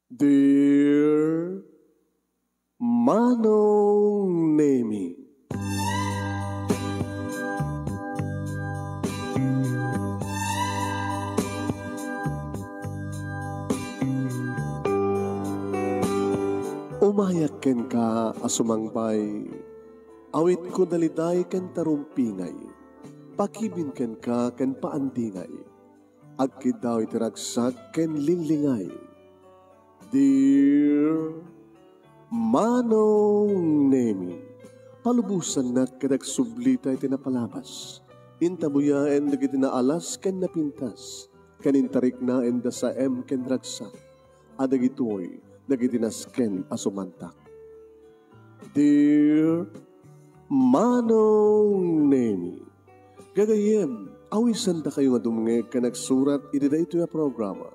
Dear Manong Nemi, umayak ken ka asumangbay, awit ko daliday ken tarumpingay, pakibin ken ka ken paandingay, agkid daw itiragsak ken linglingay. Dear Manong Nemi, palubusan na kadag sublita iti napalabas, intabuyaen dagiti naalas ken napintas, kanintarik na enda sa ken ragsak, adagitoy dagiti nasken asumantak. Dear Manong Nemi, gagayem, awisan da kayo nga dumngeg ka nagsurat iti daytoy a programa.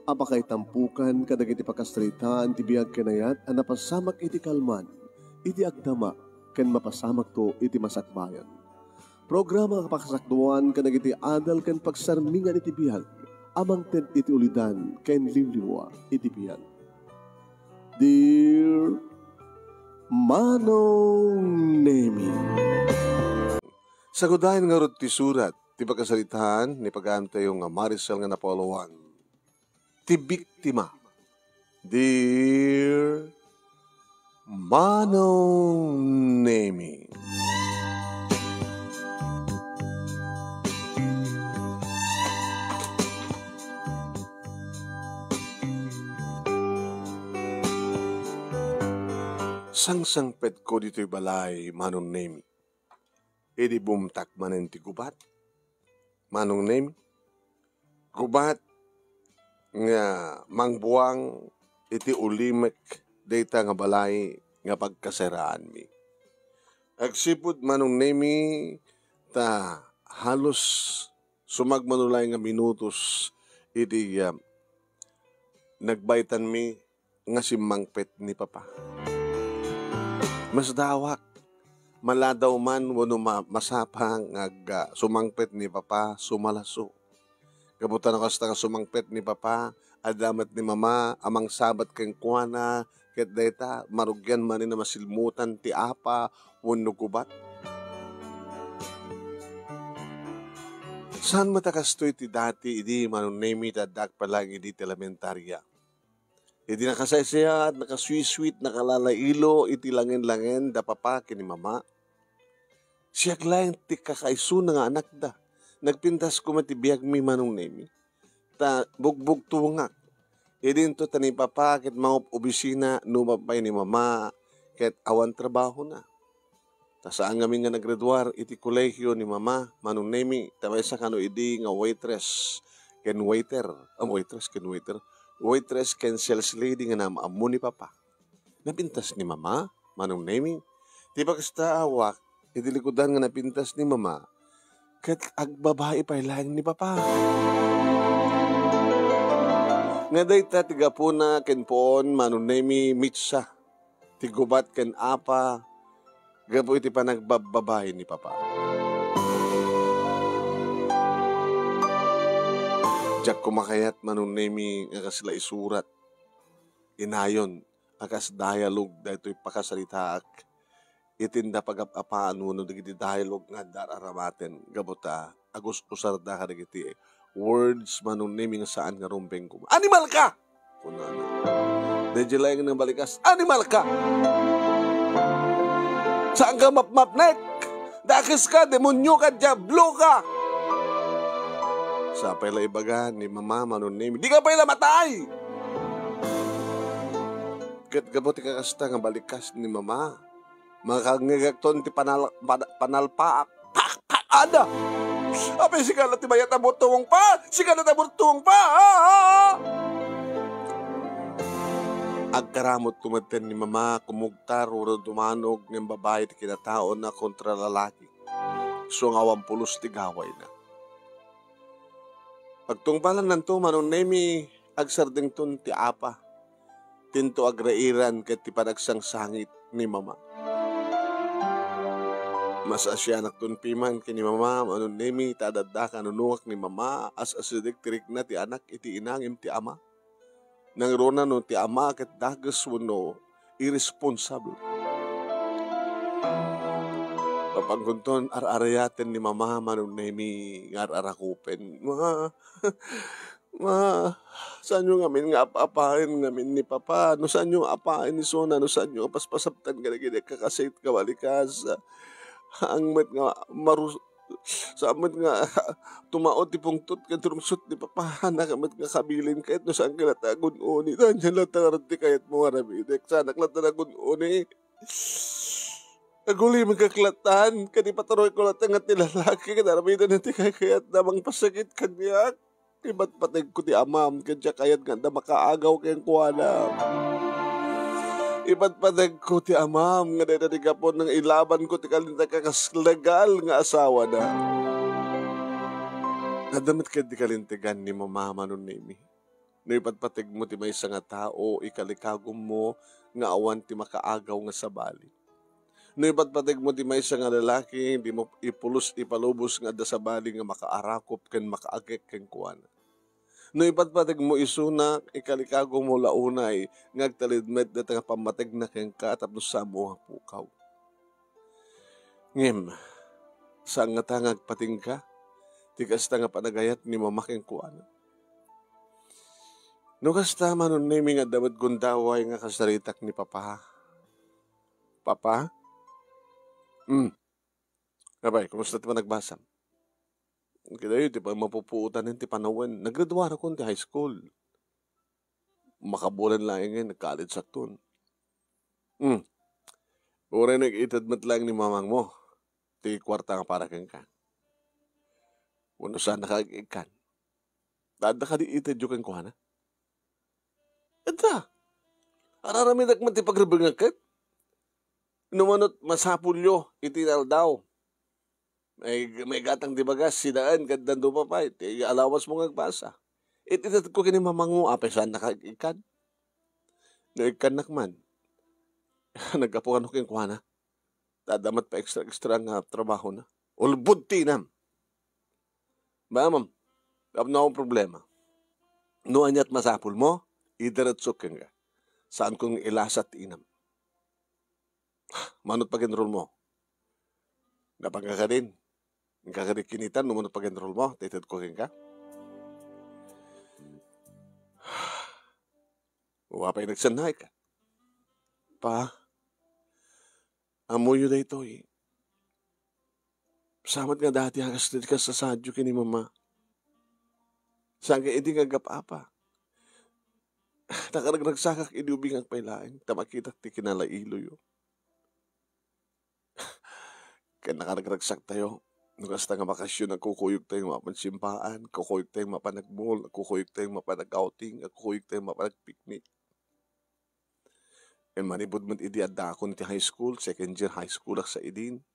Apakay tampukan kadagiti pakastritaan ti biag kenayat a napasamak iti kalman, iti agdama, ken mapasamak to iti masakbayan. Programa kapakasakduan kadagiti adal ken pagsarmingan iti biag, amang ted iti ulidan ken liwliwa iti biag. Dear Manong Nemi, Sagudahin nga rod ti surat, ti pagkasalitaan, ni pag-aantay nga Maricel nga napaulowan. Ti biktima. Dear Manong Nemi. Sangsangpet ko dito'y balay, Manong Nemi. Idi bumtak manen ti gubat. Manong Nemi, gubat nga mangbuang iti ulimek data nga balay nga pagkasaraan mi. Agsipud Manong Nemi ta halos sumagmanulay nga minutos iti nagbaitan mi nga simangpet ni Papa. Mas dawak, maladaw man wano masapang sumangpet ni Papa, sumalaso. Kabutan ako sa sumangpet ni Papa, adamat ni Mama, amang sabat keng kuana, ket deta, marugyan man na masilmutan ti Apa, wano gubat. Saan matakastoy ti dati, idi Manong Nemi, tadak palang idi elementarya. Iti nakasaysaya at nakasweet-sweet, nakalalailo, iti langin-langin, da Papa kini Mama. Siya lang ti kakaiso na nga anak da. Nagpintas ko matibiyag mi Manong Nemi. Ta bugbog tuwangak. Idin to tani Papa, ket mga obisina, numapay ni Mama, ket awan trabaho na. Ta saan kami nga naggraduar, iti kolehyo ni Mama, Manong Nemi, tabay sa kano idi nga waitress, ken waiter, waitress ken sales lady nga namaamu ni Papa. Napintas ni Mama, Manong Nemi. Di ba kasta awak, itilikudan nga napintas ni Mama, kat agbabae pa ilang ni Papa. Nga day ta tiga po na ken poon, Manong Nemi, mitsa. Tigubat ken Apa, gapo iti pa nagbababae ni Papa. Diyak kumakayat Manong Nemi nga kasila isurat. Inayon, akas dialogue dahito ipakasalitaak. Itinda pag-apaan mo nung digiti dialogue nga dararamaten. Gabota, agus usarda ka digiti words Manong Nemi nga saan nga rumpeng ko. Animal ka! Kunana. Dahil lang ng balikas, animal ka! Saan ka mapmapnek? Dakis ka, demonyo ka, diablo ka! Sa pala ibaga ni Mama Manong Nemi, di ka pala matay! Gabuti ka kasta nga balikas ni Mama. Makangagakton ti panalpaak. Ada! Apay siya na ti bayat na butuwang pa! Siya na butuwang pa! Agkaramot tumaten ni Mama, kumugtar, urod tumanog ng babae ti kinataon na kontra lalaki. So nga 80 ti gaway na. Pagtungpalan nanto Manong Nemi, agsardeng ton ti Apa. Tinto agrairan ket ti panagsang-sangit ni Mama. Mas asyanak ton piman kini Mama, Manong Nemi, tadadda kanunuak ni Mama, as asidik tirik na ti anak iti inangim ti ama. Nang rona no ti ama ket dagas wenno irresponsible. Papanggunton ar-arayaten ni mama manong nemi ngar-arakupen. Ma, saan nyo ngamin nga apain ngamin ni papa? No saan nyo apain ni Sona? No saan nyo paspasaptan ka na kakasait ka balikas? Ang met nga marus... Sa amat nga tumaot ti pungtot ka turumsot ni papa na kamat nga kabilin kahit no saan ka natagun uni. Nandiyan lang tangarati kahit mo harabidek. Sana klatan uni. Aguli magkaklatan, kani pataroy ko lang tangat nila laki, kanaramidan natin kayat namang pasakit kanyak. Iba't patag ko ti amam, kadya kayat ganda makaagaw kayang kuwana. Iba't patag ko ti amam, nga narinig po ng ilaban ko ti kalinta kakaslagal nga asawa na. Nadamit ka di kalintigan ni mamama nun nimi. No iba't patag mo ti may isa nga tao, ikalikagom mo, nga awan ti makaagaw nga sabali. No iba't patig mo di may isa nga lalaki, di mo ipalubos nga da sa bali nga makaarakop ken makaagek ken kuwana. No iba't patig mo isuna, ikalikagaw mo launay, ngagtalidmed na nga pamatig na ken ka tapos sa mo pukaw. Ngem, sa nga tangag pating ka, tigas nga panagayat ni mama ken kuwana. No kasta manon nemi nga dawat gundaway nga kasaritak ni papa. Papa? Abay, kumusta ti pa nagbasam? Kaya yun, ti pa mapupuutan ti panawan. Naggraduar ako ti high school. Makabulan lang ngayon, nag-college sa tun. Ura nag-itadmat lang ni mamang mo. Ti kwarta nga para kang ka. Wano saan nakag-ikan. Dada ka di itadyo kang kuhana? Eda, ararami nagman ti pagribingakit. Numanot masapulyo, itinal daw. May gatang di bagas, sidaan, gandando pa pa, iti alawas mo ngagbasa. Ititat ko kini mamang mo, apesan nakagikan. Naikan nakman. Nagkapukan ko yung kuhana. Dadamat pa extra nga trabaho na. Ulbud tinam. Ba, ma'am, na akong problema. No anyat masapul mo, idaratsok ka. Saan kong ilasat inam. Manot pag-enroll mo. Napangkakarin. Ang kakarikkinitan, numunot pag-enroll mo. Titid ko ka. Wapay nagsanay ka. Pa, amoy yun na ito eh. Samat nga dati hagas ka sa sadyo kini mama. Saan ka hindi nga gapapa. Nakaragnagsakak inubing ang pailain. Tamakitak ti kinalailo yun. Kaya nakaragsak tayo. Nung kasta nga bakasyon, nagkukuyog tayong mapansimpaan, kukuyog tayong mapanagmall, kukuyog tayong mapanag-outing, kukuyog tayong mapanag-picnic. And manibod man idi adda ako ti high school, second year high school ak sa idin.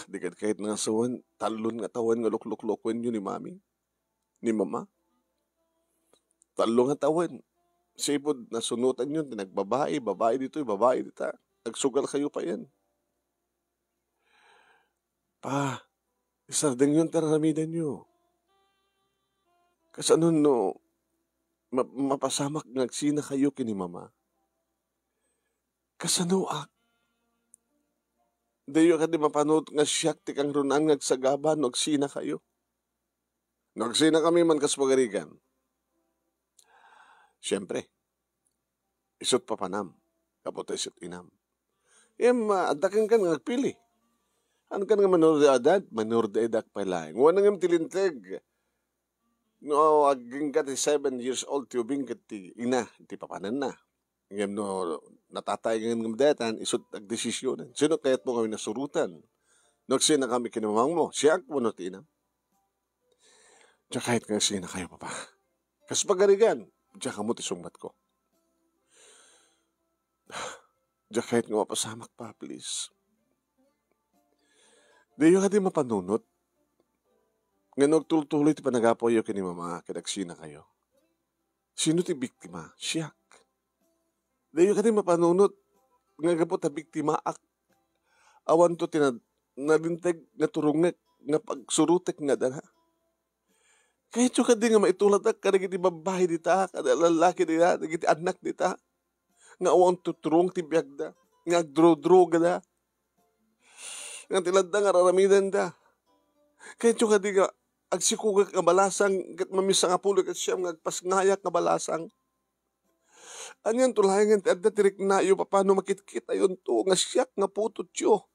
Di kahit nga sawan, talon nga tawan nga lukluk-lukwen yun ni mami, ni mama. Talon nga tawan. Sipod, nasunutan yun, tinagbabae, babae dito, babae dito. Nagsugal kayo pa yan. Pa, isardeng yun taramidan nyo. Kasi ano no, mapasamak nagsina kayo kini mama. Kasi ano dayo ka di mapanood nga siyak ti kang runang nagsagaba nagsina kayo. Nagsina kami man kaspagarigan. Siyempre, isot pa panam, kapot isot inam. Adakan kan ngagpili. Ano ka nga manur de edak pa lang. Wala nga tilinteg. No, aging ka 7 years old, tiyubing ka ti ina, ti papanan na. Ngayon no, natatay nga ng datan, isot ag-desisyonan. Sino kaya't mo kami nasurutan? Nagsina kami kinamang mo, siya mo no ti ina. Diya kahit nga sina kayo, papa. Kas pagarigan, diya ka mo ti sungbat ko. Diya kahit nga mapasamak pa, please. Di yung ka di mapanunot. Nga nagtultuloy ti panagapo yung kini mama, kadagsina kayo. Sino ti biktima? Siyak. Di yung ka di mapanunot. Nga gapot ta biktima ak. Awan to nalintag na turungnek nga pagsurutek nga dala. Kahit yung kadi nga maitulad ka nagiti babae dita, kada lalaki dita, nagiti anak dita, nga awang tuturong tibiyag da, nga agdro-droga da, nga tilad da nga raramidan da. Kahit yung kadi nga agsikugak nga balasang, kat mamisa nga pulo kat siyam nga agpasngayak nga balasang. Anyan tulayangan ti adda tirik na iyo paano makitkit ayon to, nga siyak nga putot yo.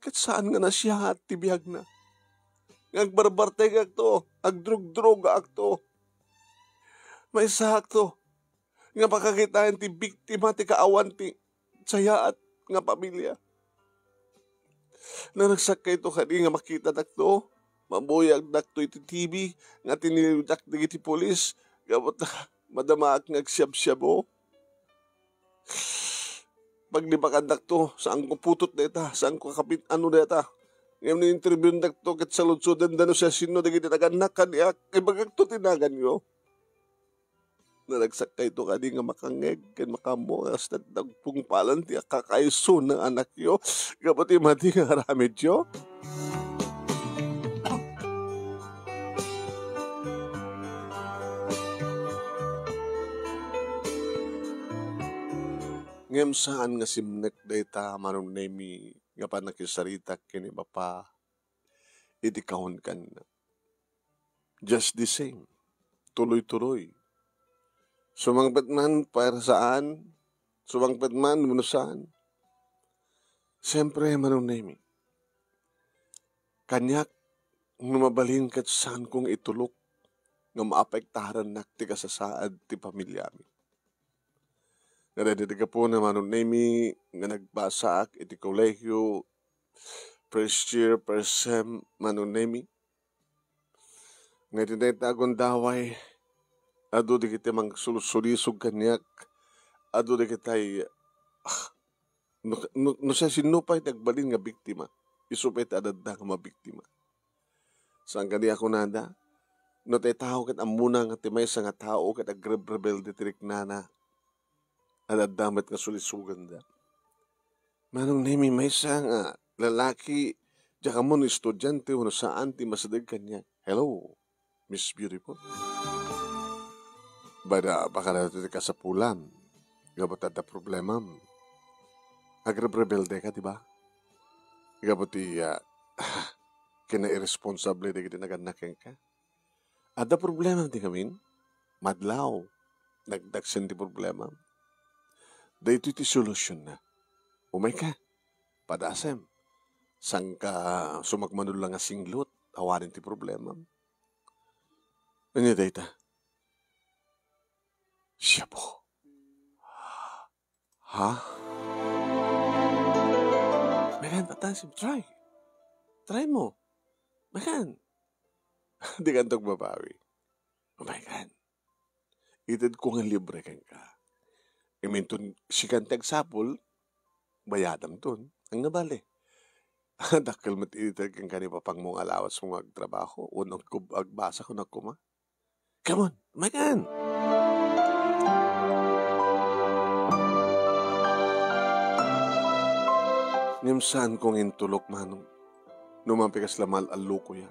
Kat saan nga na siya at tibiyag na. Agbarbarteg akto, agdrug-drug akto. May sakto. Nga pakakitaan ti biktima ti kaawan ti sayaat nga pamilya. Na nagsakay to kani nga makita dakto, mabuyag dakto iti TV, nga tinidak iti polis, gabot madama ak ngagsyab-syabo. Pag libakan dakto, saan ko putot deta, saan ko kapit ano deta. Ngayon na interview dakto kat sa lutsudan dano siya sino dagiti taganak kaniak, kay bagag to tinagan yo. Nalagsakay to kani nga makangeg, kan makamo, hasta nagpungpalan ti kakaiso ng anak yo, kapati mati nga haramid yo. Ngem saan nga simnek dayta manong nemi nga panakisarita kini bapa iti kahon kan na. Just the same. Tuloy-tuloy. Sumangpet man para saan? Sumangpet man muna saan? Siyempre manong nemi. Kanyak numabalin kat saan kong itulok nga maapektaran nak ti kasasaad ti pamilya mi. Nadadita ka po na manong nemi nga nagbasa ak iti kolehiyo first year, first sem manong nemi. Nga tinday tagon daway ado di kita mang sulisulisog kanyak ado di kitay no siya sinupay nagbalin nga biktima isupay ta adada nga mabiktima. Saan kani ako nada? No tay tao kat amuna nga timay sa nga tao kat agrebrebel di tirik nana adadamat nga sulisugan da. Manong nemi may sa nga lalaki diya mo no estudyante no saan ti masadag kanya. Hello, Miss Beautiful. Bada baka nato ti kasapulan. Gabot ada problema. Agrebrebelde ka, diba? Gabot ti kina-irresponsable di kiti naganakin ka. Ada problema di kamin. Madlaw. Nagdagsin ti problema. Dahito iti solusyon na. Umay ka. Padasem. Sang ka sumagmanul lang nga singlot. Awarin ti problema. Ano dayta? Siya po. Ha? Mekan, patasim. Try. Try mo. Mekan. Di kantog babawi. Oh my God. Itad ko nga libre kan ka. Imintun si kantag sapol, bayadam ton. Ang nabali. Dakil mat itad kang kanipa pang mong alawas mong agtrabaho. Unang agbasa ko na kuma. Come on. Mekan. Nimsaan kong intulok manong. Numampi kas lamal aluko ya.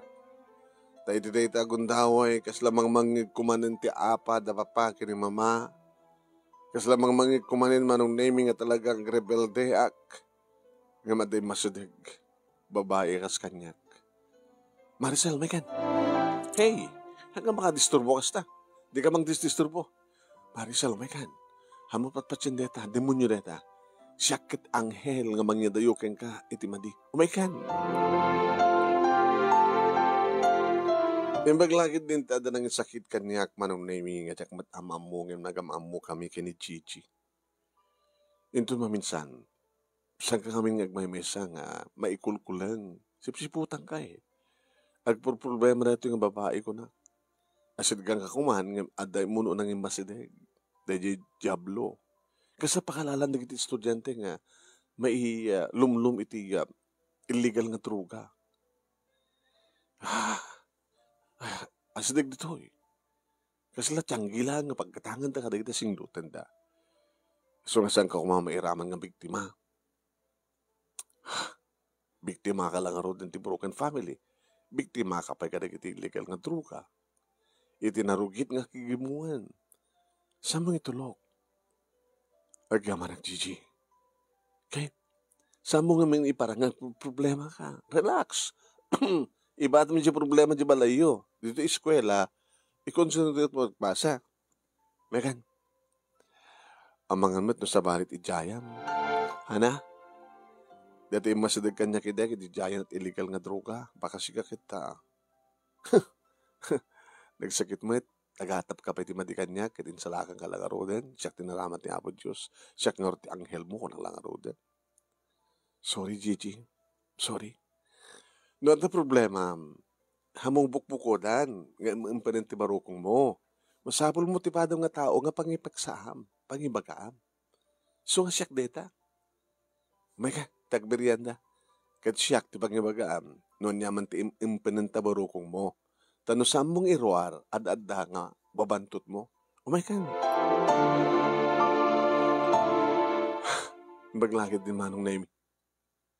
Ta iti dayta agundaway kas lamang mangig kumanin ti apa da papa kini mama. Kas lamang mangig kumanin manong naming nga talagang rebelde ak. Nga maday masudig. Babae kas kanyak. Maricel, may kan. Hey, hanggang makadisturbo kas ta. Di ka mang disturbo. Maricel, may kan. Hamo patpatsin deta, demonyo deta. Siyakit anghel nga mangyadayuken ka iti madi. Umaykan. Imbag lagid din tada nang sakit kanyak manong nami nga jak matamam mo ngem nagamam kami kini Chichi. Into maminsan, saan ka kami ngagmaymesa nga maikulkulang. Sipsiputang ka eh. Agpurproblema na ito yung babae ko na. Asid gang kakuman ngem aday muno nang imasideg. Dahil diablo. Kasi pakalalan na iti estudyante nga may lumlum iti illegal nga druga. Asidag dito eh. Kasi latiyanggilan nga pagkatangan ta kada iti singlutan da. So nga saan ka kumamairaman nga biktima. Biktima ka lang aro din ti broken family. biktima ka pa kadagiti illegal nga droga. Iti narugit nga kigimuan. Sa mga itulog. Agyaman ang Gigi. Okay? Sa mo nga may iparang problema ka. Relax. Iba mo siya problema di balayo. Dito eskwela, i-concentrate mo magbasa. Megan, ang mga mat no sa balit ijayam. Hana? Dito yung masadag kanya kita, ijayam at illegal nga droga. Baka siya kita. Nagsakit mo tagatap ka pa iti madikan niya, kitin sa lakang kalagaro din. Siya tinaramat ni Apo Diyos. Siya ngorti anghel mo kung naglangaro din. Sorry, Gigi. Sorry. No, at problema, hamong bukbukodan, nga impanenti barukong mo. Masapol mo tipado nga tao nga pangipagsaham, pangibagaam. So nga siyak deta. May ka, tagberianda. Kat siyak ti pangibagaam, noon yaman ti impanenta barukong mo. Tanusam mong iruar, ad-adda nga, babantot mo. Umay ka. Baglakit din manong naimi.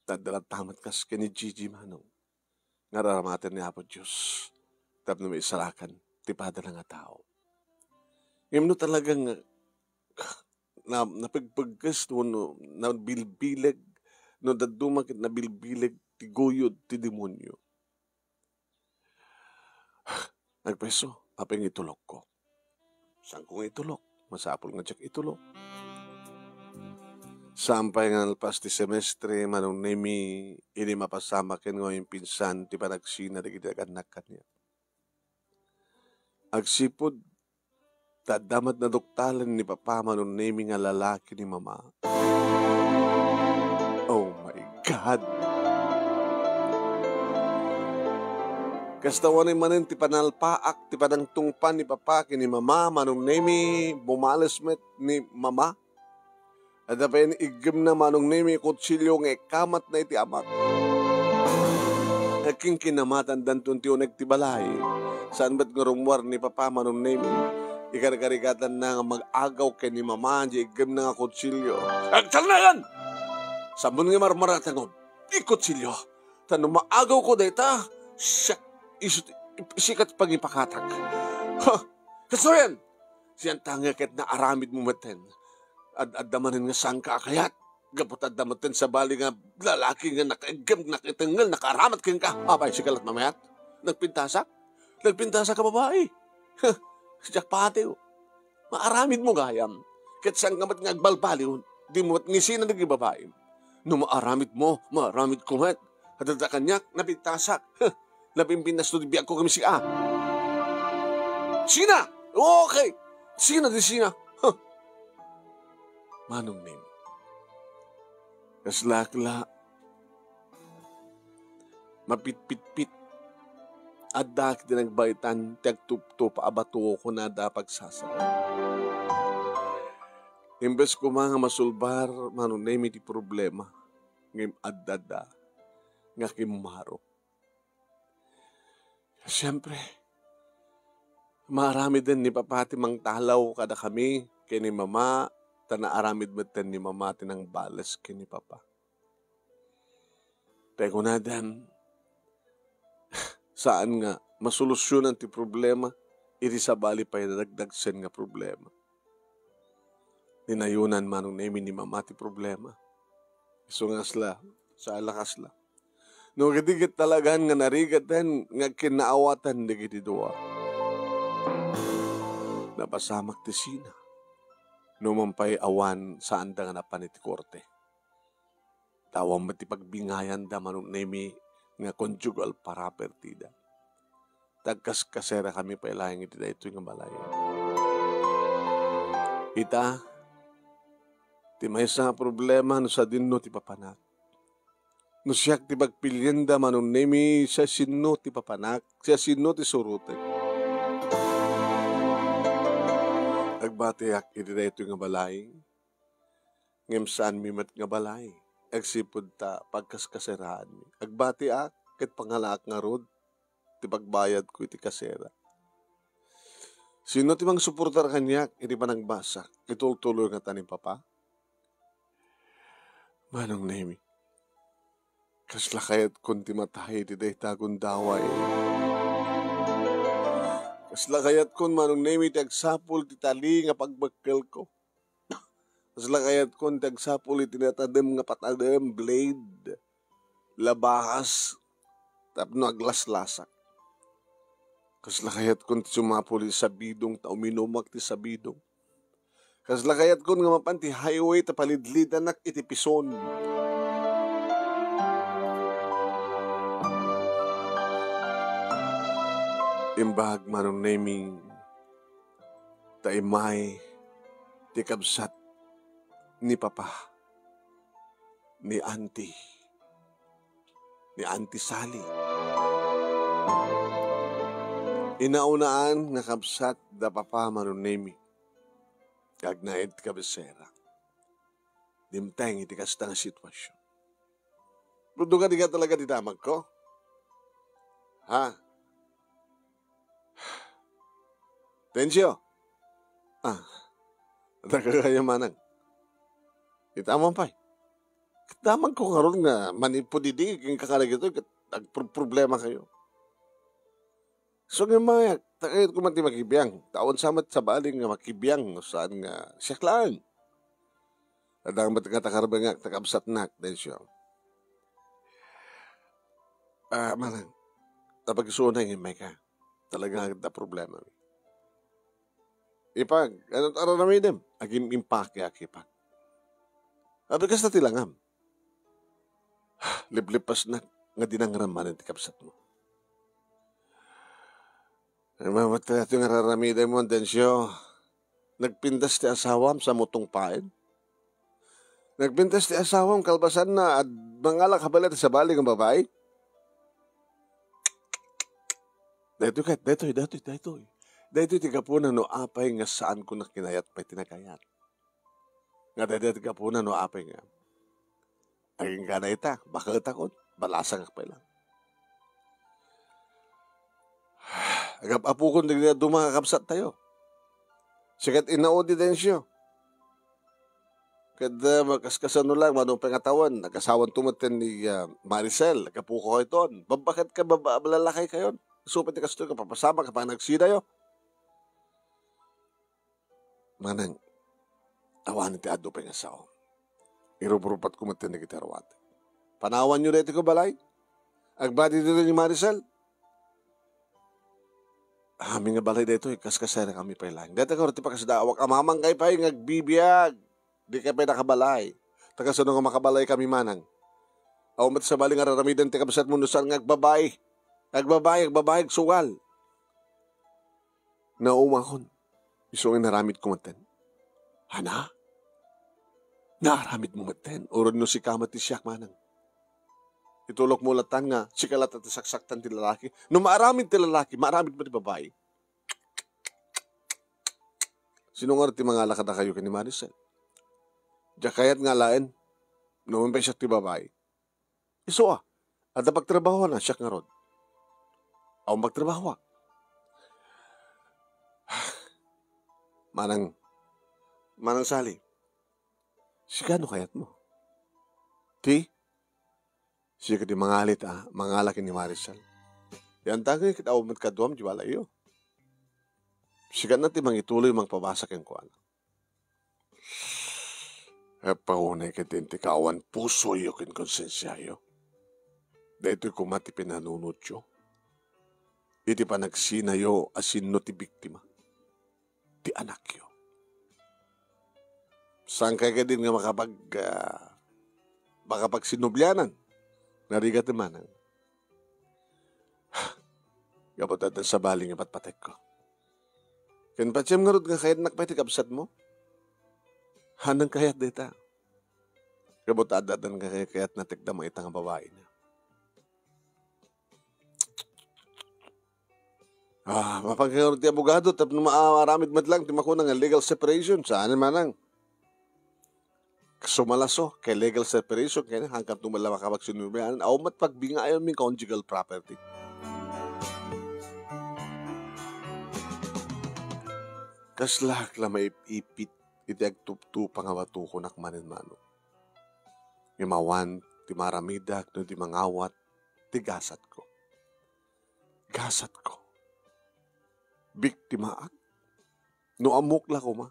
Tadalat tamat kas ka ni Gigi manong. Nararamatan ni Apo Diyos. Tap na may isarakan, tipada na nga tao. Ngayon no talagang napagpagkas no, na bilbilag, no dadumakit na bilbilag, ti guyod, ti demonyo. Nagpeso, apeng itulog ko. Saan kong itulog? Masapol nga tsak itulog. Sampay nga alpas ti semestre, manong nemi, ini mapasama ken nga yung pinsan, ti panagsina, di kitaganak kanya. Agsipod, tadamat na doktalan ni papa, manong nemi nga lalaki ni mama. Oh my God! Kastawan ay manin ti panalpaak, ti panangtungpan ni papa, kini mama, manong nemi, bumalasmet ni mama. At dapat igim na manong nemi kutsilyo ng ikamat na iti amak. Aking kinamatan dan tuntiyo nagtibalay. Saan ba't ngurumwar ni papa manong nemi? Ikarkarikatan na nga mag-agaw kay ni mama, di igim na nga kutsilyo. Agtal na yan! Sabon nga marmaratan ko, ikutsilyo. Tanong maagaw ko deta, sikat pag-ipakatak. Ha! Kaso yan! Siyan tanga kahit na aramid mo maten. Ad-adamanin nga saan ka akayat. Gapot adamatin sa bali nga lalaki nga nakaigam, nakitingal, nakaramat kin ka. Abay, sikalat mamayat. Nagpintasa? Nagpintasa ka babae. Siyak pati. Maaramid mo gayam. Kahit saan ka mat nga agbalbali, di mo at ngisina naging babae. No maaramid mo, maaramid ko mat. Hadada kanyak, napintasak. Napimpinas to di biyak ko kami siya. Sina! Okay! Sina di sina. Manong nin. Kaslakla. Mapit-pit-pit. Adak din ang baitan. Tiyagtup-tup abato ko na dapag sasara. Imbes ko mga masulbar, manong nin iti problema. Ngayong adada. Nga kimaro. Siyempre, marami din ni papati mang talaw kada kami. Kaya ni mama, tanaaramid matan ni mama tinang balas kaya ni papa. Pero na dan, saan nga masolusyonan ti problema, iti sa bali pa yung nagdagsen nga problema. Ninayunan manong nemi ni mama ti problema. Isungas la, sa alakas la. No kadigit talagan nga narigatan nga kinaawatan di kiti dua. Napasamak ti sina. Numampay awan saan da nga napan iti korte. Tawang mati pagbingayan da manong nemi nga conjugal parapertida. Tagkas kasera kami pa ilayang iti da ito nga balay. Ita, ti may sa problema no sa dinno ti papanak. No siyak ti bagpilyenda manong nemi siya sino ti papanak, siya sino ti surute. Agbatiak iti da ito nga balay. Ngem saan mimat nga balay. Agsipod ta pagkaskaserahan mi. Agbatiak ket pangalak nga rod ti pagbayad ko iti kasera. Sino ti mang suportar kanyak iti panagbasak. Itultuloy nga tanim papa. Manong nemi. Kasla kayat kun ti matay ti dayta kun daway. Kasla kayat kun manong nemi ti agsapul ti tali nga pagbakkel ko. Kasla kayat kun ti agsapul ti natadem nga patadem blade. Labahas tapno aglaslasak. Kasla kayat kun ti sumapul sa bidong ta uminumak ti sa bidong. Kasla kayat kun nga mapan ti highway ta palidlidan nak iti pison. Imbag manong naming taimay ti kabsat ni papa ni auntie Sally. Inaunaan nga kabsat da papa manong naming agnaid kabisera. Dimteng iti kasta nga sitwasyon. Budo ka di ka talaga dinamag ko? Ha? Tensyo? Nagkakayamanang. Itamang pa'y. Damang ko karon nga manipudidig yung kakalag ito, nagproblema kayo. So nga mga, takayot ko man ti makibiyang. Taon samat sa baling nga makibiyang, saan nga siyaklaan. Adang ba't nga takarabang nga, takabsat nak, Tensyo. Manang, napag-isunay yung may ka. Talagang na problema. Ipag, ano't aranamidem? Agim impake akipag. Abigas na tilangam. Liblipas na nga dinangramanan ti kapsat mo. Mamatay ito yung araramidem mo, Tensyo. Nagpindas ti asawam sa mutong paen. Nagpindas ti asawam kalbasan na at mangalak kabalat sa baling ang babae. Dito ti kapunan no apay nga saan ko nakinayat pa'y tinagayat. Nga dito ti kapunan no apay nga. Aging ka na ita, baka itakot, balasang akpay lang. Agap-apukon din na dumakakapsat tayo. Sikat inaudi din siya. Kada makaskasan no lang, manong pangatawan, nagkasawan tumaten ni Maricel, nagkapuko kayo ito. Bakit ka balalakay kayo? Supit ni kasto ka, papasama ka pa nagsida yo. Manang, awan ti ado pa nga sao. Iruburupat ko matin na kitarawat. Panawan nyo rete ko balay? Agbadi dito ni Maricel? Aming nga balay dito, kaskasera kami pa ilang. Dito ka rati pa kasadawak, amamang kay pa yung agbibiyag. Di ka pa nakabalay. Tagasunod nga makabalay kami manang. Awamat sa baling araramidan ti kabasat mo nusan nga agbabay. Agbabay, sugal. Naumakon. Isong naramit ko maten. Hana? Naramit mo maten. Urod no si kamat ti siyak manang. Itulok mo latan nga, si kalat at saksaktan ti lalaki. No maaramit ti lalaki, maaramit mo ti babae. Sinungar ti mga lakad na kayo kini Maricel. Jakayat nga lain, numpay siya ti babae. Iso at pagtrabaho na siyak nga rod. Aw magtrabaho. Manang Sally, sigano kayat mo? Ti? Siya di mangalit mangalaki ni Maricel. Yan tagay kita umat kaduam di wala iyo. Siya na ti mangituloy mang pabasak yung kuwan. Paunay ka din ti kawan puso iyo kin konsensya iyo. Dahito kumati pinanunod yo. Iti pa nagsinayo asin no ti biktima. Ti anak yo. Saan kaya ka din nga makapag sinubyanan? Narigat naman. Kapatatan sa baling ipatpatek ko. Kanpatsem nga rod nga kayat nakpay ti kapsat mo? Hanang kayat dita. Kapatatan nga kayat natikda mo itang babae niya. Mapagkaroon ti abogado, tapos maaramid madlang, ti makunang legal separation, saan manang? Sumalaso, kay legal separation, kaya hanggang tumala makapagsinubayan, aw mat pagbingayon min conjugal property. Kaslak la maipipit, iti agtuptu pangawatu ko nakmanin mano. Imawan ti maramidak no ti mangawat, ti gasat ko. Gasat ko. Biktimaak. No amok la ko ma.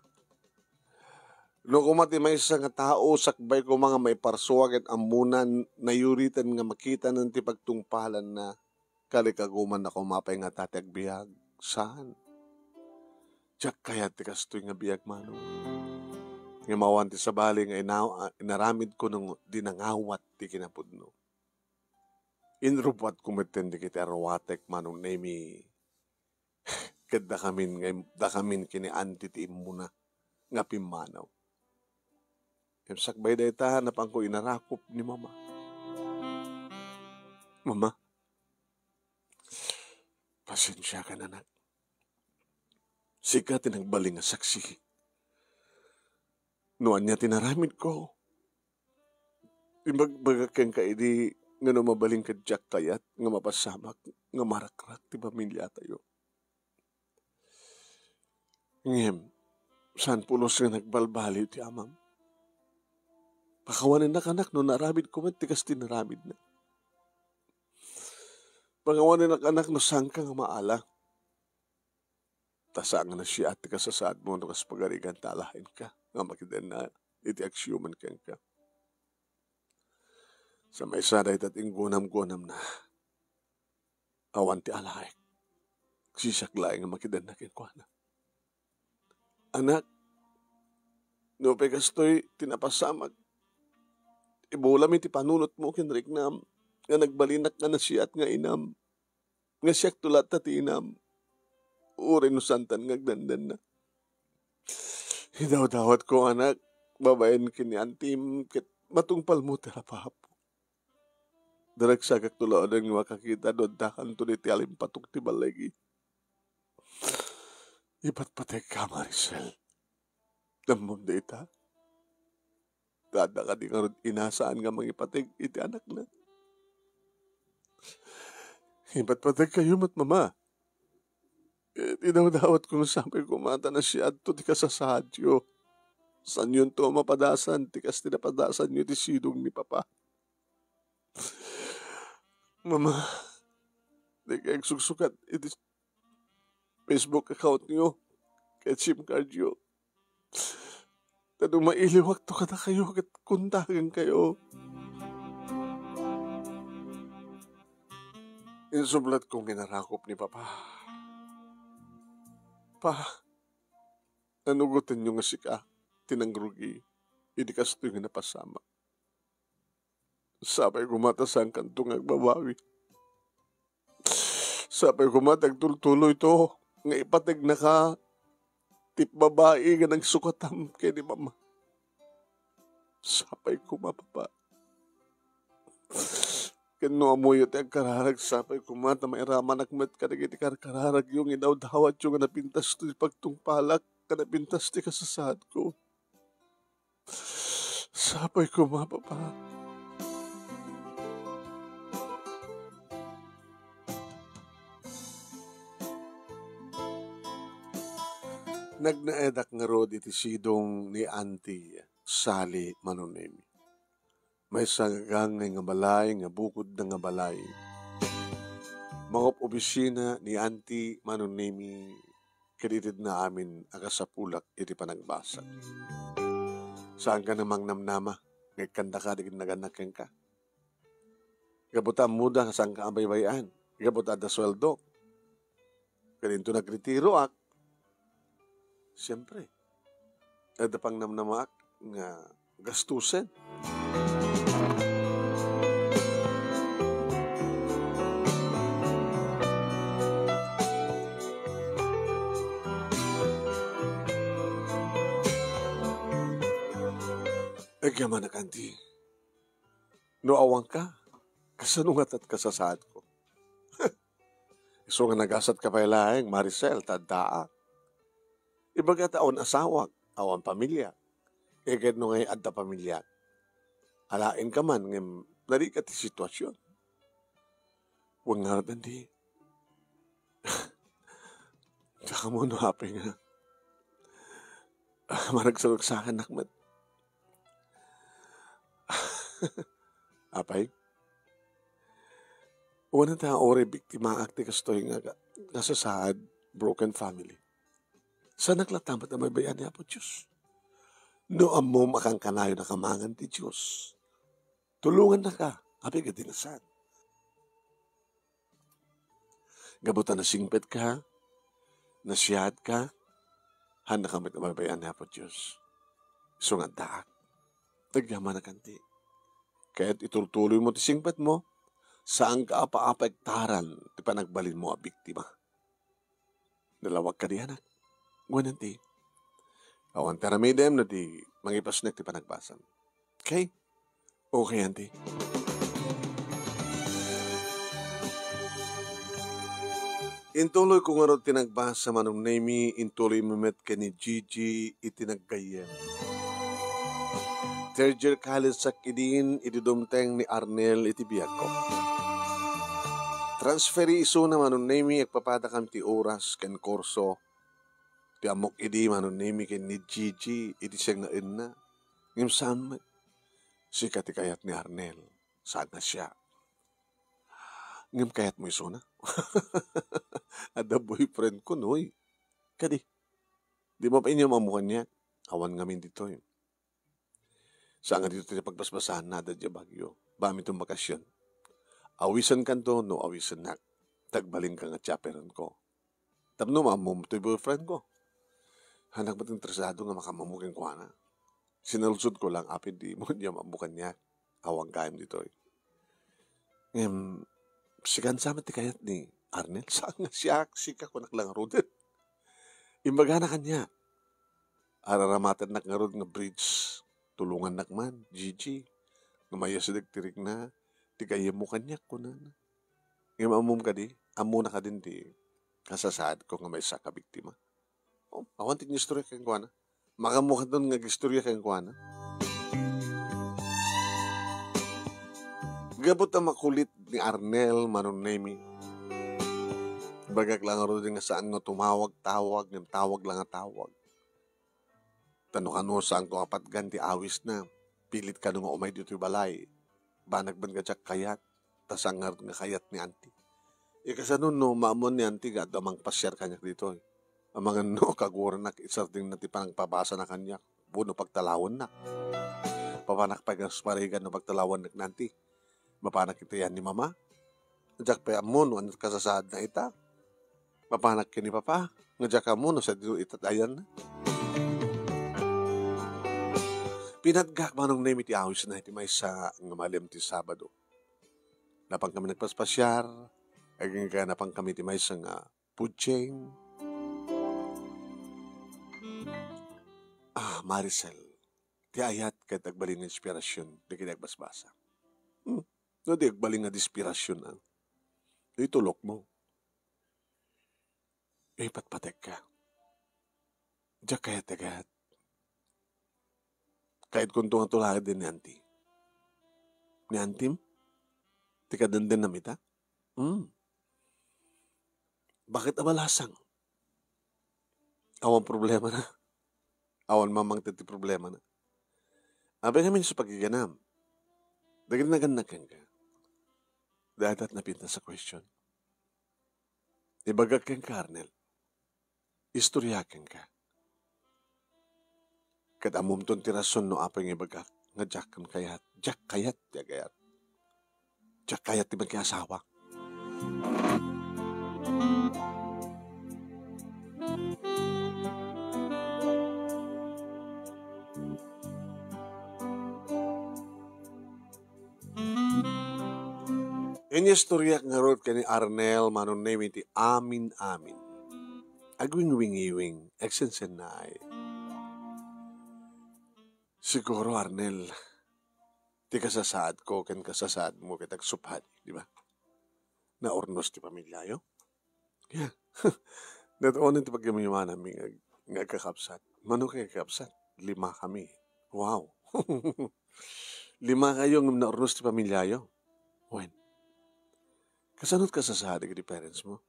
No kumati may isa nga tao, sakbay ko mga may parsuag at amunan, nayuritan nga makita ng ti pagtungpalan na kalikaguman na kumapay nga tatagbiag. Saan? Diyak kaya ti kastoy nga biyag mano. Nga mawanti sa bali nga inaramid ko nung dinangawat ti kinapudno. Inrupat kumiten di kita rawatek manong nemi kada kamin kini anti ti imuna nga pimanaw. Sakbay day ta na pang ko inarakop ni mama. Mama, pasensya ka na nak. Sika tinagbaling nga saksi. Noan niya tinaramid ko. Imbagbaga kang kaidi nga no mabaling ka Jack kayat nga mapasamak nga marakrak ti pamilya tayo. Ngem, saan pulos nga nagbalbali ti amam? Pakawanin na kanak no naramid ko man tikas tinaramid na. Pakawanin na kanak no sangka nga maala. Tasaan na siya at kasasaad mo no kas pagarigan talahin ka. Nga makidan na iti aksyoman kang ka. Sa may saday tating gunam-gunam na. Awan ti alaik. Sisaklay nga makidan na kinkwana. Anak, no pegastoy tinapasamag. Ibulam iti panunot mo kinrik na nga nagbalinak nga na siya at nga inam. Nga siyak tulat at inam. Uri no santan ngagdandan na. Hidaw-dawat ko anak, babayan kini antim, kit matungpal mo terapapo. Daragsagak tulaan ang makakita doon dakan to ni tialim patok ti balagi. Iba't patay ka, Maricel. Namon da ita. Dada ka di nga rin inasaan nga mangipatig iti anak na. Iba't patay kayo mat mama. Idawdawat kong sabi kumata na siya at to ti kasasadyo. San yun to mapadasan, tikas tinapadasan nyo ti sidong ni papa. Mama, di kayag suksukat iti Facebook account nyo, kaya SIM card nyo. Tanong mailiwag to ka na kayo, kat kuntagan kayo. Insublat kong ginarakop ni papa. Pa, nanugutin nyo nga sika, tinangrugi, hindi kasto yung napasama. Sabay kumatasan kantong agbabawi. Sabay kumatag tultuloy to, nga ipatig na ka, tip babae nga nagsukatam kay ni mama. Sabay kumapapa. Kano amoy iti agkararag, sabay kumata may raman akmet kadagiti karkararag yung inawdawat yung napintas to pagtungpalak, kanapintas ti kasasad ko. Sabay kumapapa. Nagnaedak nga rod iti sidong ni Auntie Sally Manonemi. May sagagang nga balay, nga bukod na nga balay. Mga opisina ni Auntie Manonemi kaditid na amin agasapulak iti panagbasag. Saan ka namang namnama? Ngagkanda ka, digid naganak ka. Gabuta muda, saan ka abaybayan? Gabuta da sweldo. Kaninto nagretiro ak. Siyempre, ada pang namnamaak nga gastusin. Agyaman na kanti, no awang ka, kasanungat at kasasaad ko. Iso nga nagasat ka pa ilaeng, Maricel, taddaa. Ibaga taon asawag, awan pamilya. Kaya no ngay adda pamilya. Alain ka man, ngem dari ka ti sitwasyon. Huwag nga rin di. Tsaka mo no hapi nga. Maragsalog sa akin, nakmat. Apay, wala na ore biktima akti kastoy nga kasasaad, broken family. Sa naglatamat na may bayan niya po Diyos. No amo makang kanayo na kamangan ti Diyos. Tulungan na ka, apay ka dinasan. Gabutan na singpet ka, nasiyad ka, handa kamit na may bayan niya po Diyos. Sungat daak, nagyaman na kanti. Kaya't itutuloy mo ti singpet mo, saan ka apa-apektaran ti panagbalin mo a biktima. Dalawag ka di anak. Gwanan ti. Awan taramidem na ti mangipasnek ti panagbasan. Okay? Okay, auntie. Intuloy ko nga rin tinagbasa manong nami, intuloy mamet ka ni Gigi itinaggayem. Third year college sak idin, ididumteng ni Arnel itibiyag ko. Transferi iso na manong nami, agpapadakam ti oras ken korso. Ti amok idi manong nami ken ni Gigi, iti siyang nain na. Ngim saan man, si katikayat ni Arnel, saan na siya. Ngim kayat mo iso na. Ada boyfriend ko, noy. Kadi, di mo pa inyo mamukan niya. Awan ngamin dito yun. Saan nga dito tayo pagbasbasahan na da bagyo. Bami itong bakasyon. Awisan ka to, no awisan na. Tagbaling ka nga chaperon ko. Tapno mamum to yung boyfriend ko. Hanak ba't interesado nga makamamukin ko na. Sinalusod ko lang, apid di mo niya mamukan niya. Awang kayam dito eh. Sigan sama ti kayat ni Arnel. Saan nga siya? Sika ko naklangaro din. Imbaga na kanya. Araramatan naklangaro nga bridge. Tulungan nakman. Gigi. Namaya sa nagtirig na. Di kaya mo kanya ko na. Ngayon amum ka di. Amo na ka din di. Kasasaad ko nga may saka biktima. Oh, awan ting istorya kayong kuha na. Makamukha doon nga istorya kayong kuha na. Gabot ang makulit ni Arnel manunemi. Bagak lang aro din nga saan nga tumawag-tawag, ng tawag lang nga tawag. Tanong ano saan ko apat ganti awis na. Pilit ka nung umay dito yung balay. Banag ban ka tsak kayat. Tasangar nga kayat ni auntie. Ikasanon no, maamon ni auntie ga damang pasyar kanyak dito. Ang mga no, kaguran na isarting na ti panang pabasa na kanyak. Buno pagtalawon na. Papanak pagkasparigan no pagtalawon na nanti. Mapanak ito yan ni mama. Najak pa mo no, ano kasasaad na ita. Mapanak ka ni papa. Najak ka mo no, sa dito itatayan na. Pinatgak manong name iti awis na iti may sa nga malim ti Sabado. Napang kami nagpaspasyar. Aging ka napang kami ti may sa nga pudyeng. Maricel. Ti ayat kay tagbaling ng inspirasyon. Di kaya nagbasbasa. No, di agbaling nga dispirasyon na. Itulok mo. Patpatek ka. Diyak kaya tagat. Kahit kung tunga tulakad din ni auntie. Ni auntie? Tika dandan na mita? Bakit abalasang? Awan problema na. Awan mamang titi problema na. Abay kami sa pagiganam. Dagil na ganakan ka. Dadat na pinta sa question. Ibagak kang Arnel. Istoryakan ka. Kadamom ton tirason no apay nga ibagak. Nga jakan kayat. Jak kayat. Jak kayat di magkasawa. Inya storyak nga rod ka ni Arnel manon name iti amin. Agwing wingiwing, eksensen na ay. Siguro Arnel, ti kasasaad ko, ken kasasaad mo kitag supad, di ba? Na ornos ti pamilyayo. Yeah. Natoon ti pagyamayuman namin nga kakapsat. Mano kay kakapsat? 5 kami. Wow. 5 kayo ng na ornos ti pamilyayo. When? Kasanot ka sa sadig di parents mo?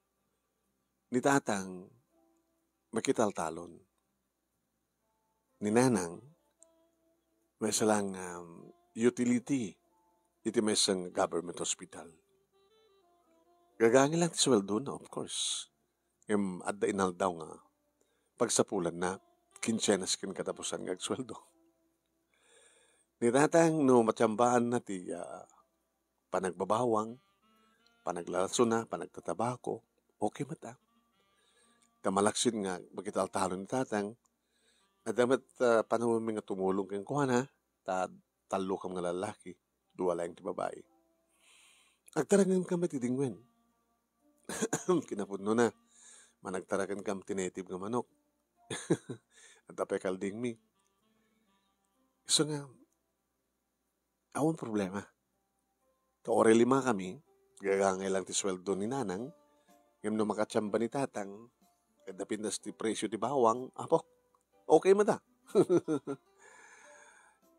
Ni tatang, makitaltalon. Ni nanang, may salang utility. iti may isang government hospital. Gagangi lang ti sweldo na, of course. Adda inal daw nga, pagsapulan na, kinsenas kin katapusan ng sweldo. Nitatang no matsyambaan na ti panagbabawang, panaglalaso na, panagtatabako, okay mata. Kamalaksin nga, magital-talo ni tatang, at dapat panahon nga tumulong kang kuha na, talo kang nga lalaki, duwala yung ti babae. Agtarangan ka matidingwen. Kinapudno na, managtarakan kam tinetib nga manok. At tapay kalding mi. So nga, awang problema. Kaore 5 kami, gagangay lang ti sweldo ni nanang, ngam no makatsamba ni tatang, kadapindas ti presyo ti bawang, apo, okay mata.